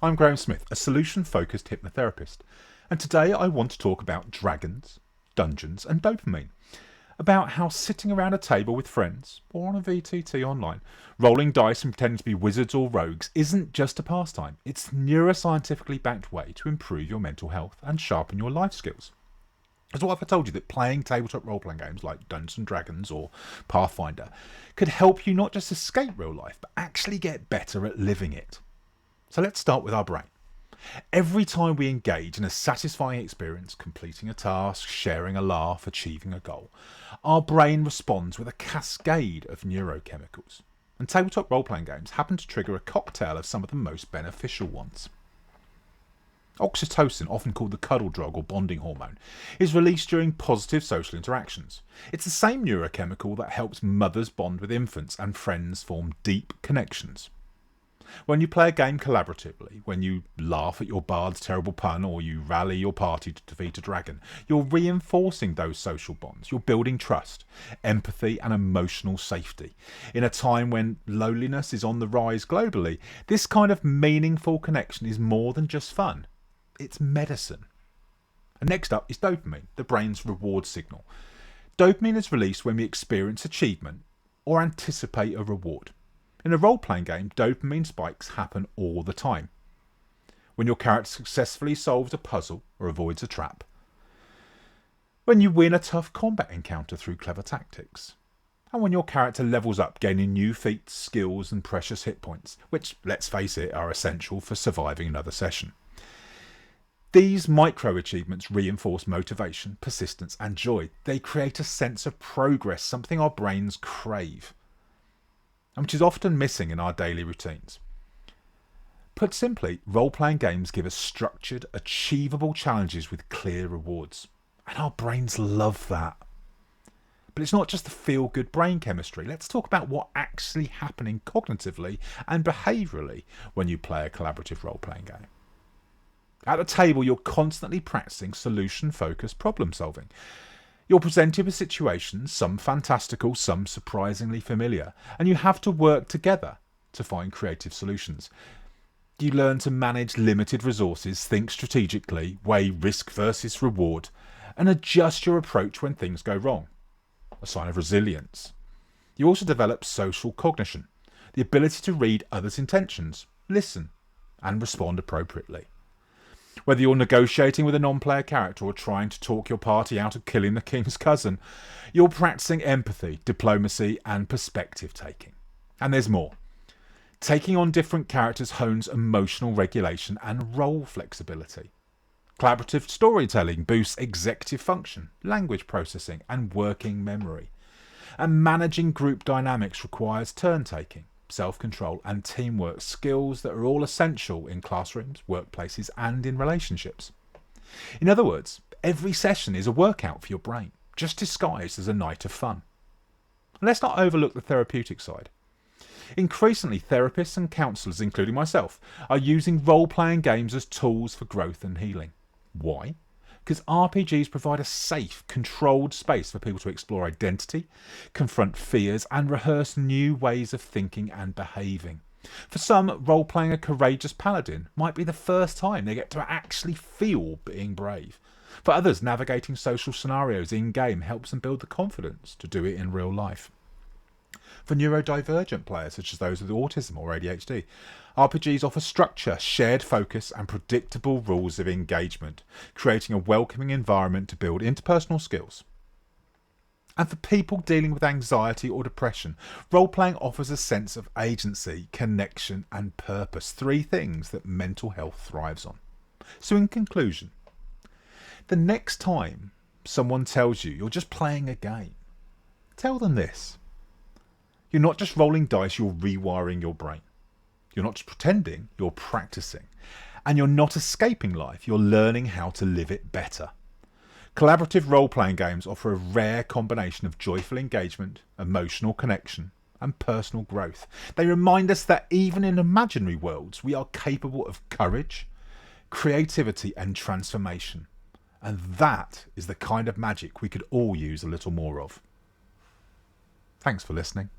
I'm Graham Smith, a solution-focused hypnotherapist, and today I want to talk about dragons, dungeons and dopamine, about how sitting around a table with friends, or on a VTT online, rolling dice and pretending to be wizards or rogues isn't just a pastime, it's a neuroscientifically backed way to improve your mental health and sharpen your life skills. So what if I told you that playing tabletop role-playing games like Dungeons and Dragons or Pathfinder could help you not just escape real life, but actually get better at living it? So let's start with our brain. Every time we engage in a satisfying experience, completing a task, sharing a laugh, achieving a goal, our brain responds with a cascade of neurochemicals. And tabletop role-playing games happen to trigger a cocktail of some of the most beneficial ones. Oxytocin, often called the cuddle drug or bonding hormone, is released during positive social interactions. It's the same neurochemical that helps mothers bond with infants and friends form deep connections. When you play a game collaboratively, when you laugh at your bard's terrible pun or you rally your party to defeat a dragon, you're reinforcing those social bonds. You're building trust, empathy and emotional safety. In a time when loneliness is on the rise globally, this kind of meaningful connection is more than just fun. It's medicine. And next up is dopamine, the brain's reward signal. Dopamine is released when we experience achievement or anticipate a reward. In a role-playing game, dopamine spikes happen all the time. When your character successfully solves a puzzle or avoids a trap. When you win a tough combat encounter through clever tactics. And when your character levels up, gaining new feats, skills and precious hit points, which, let's face it, are essential for surviving another session. These micro-achievements reinforce motivation, persistence and joy. They create a sense of progress, something our brains crave, and which is often missing in our daily routines. Put simply, role-playing games give us structured, achievable challenges with clear rewards. And our brains love that. But it's not just the feel-good brain chemistry. Let's talk about what's actually happening cognitively and behaviourally when you play a collaborative role-playing game. At the table, you're constantly practicing solution-focused problem solving. You're presented with situations, some fantastical, some surprisingly familiar, and you have to work together to find creative solutions. You learn to manage limited resources, think strategically, weigh risk versus reward, and adjust your approach when things go wrong. A sign of resilience. You also develop social cognition, the ability to read others' intentions, listen, and respond appropriately. Whether you're negotiating with a non-player character or trying to talk your party out of killing the king's cousin, you're practicing empathy, diplomacy and perspective taking. And there's more. Taking on different characters hones emotional regulation and role flexibility. Collaborative storytelling boosts executive function, language processing and working memory. And managing group dynamics requires turn-taking, self-control and teamwork, skills that are all essential in classrooms, workplaces and in relationships. In other words, every session is a workout for your brain, just disguised as a night of fun. And let's not overlook the therapeutic side. Increasingly, therapists and counsellors, including myself, are using role-playing games as tools for growth and healing. Why? Because RPGs provide a safe, controlled space for people to explore identity, confront fears and rehearse new ways of thinking and behaving. For some, role-playing a courageous paladin might be the first time they get to actually feel being brave. For others, navigating social scenarios in-game helps them build the confidence to do it in real life. For neurodivergent players, such as those with autism or ADHD, RPGs offer structure, shared focus and predictable rules of engagement, creating a welcoming environment to build interpersonal skills. And for people dealing with anxiety or depression, role-playing offers a sense of agency, connection and purpose, three things that mental health thrives on. So in conclusion, the next time someone tells you you're just playing a game, tell them this. You're not just rolling dice, you're rewiring your brain. You're not just pretending, you're practicing. And you're not escaping life, you're learning how to live it better. Collaborative role-playing games offer a rare combination of joyful engagement, emotional connection, and personal growth. They remind us that even in imaginary worlds, we are capable of courage, creativity, and transformation. And that is the kind of magic we could all use a little more of. Thanks for listening.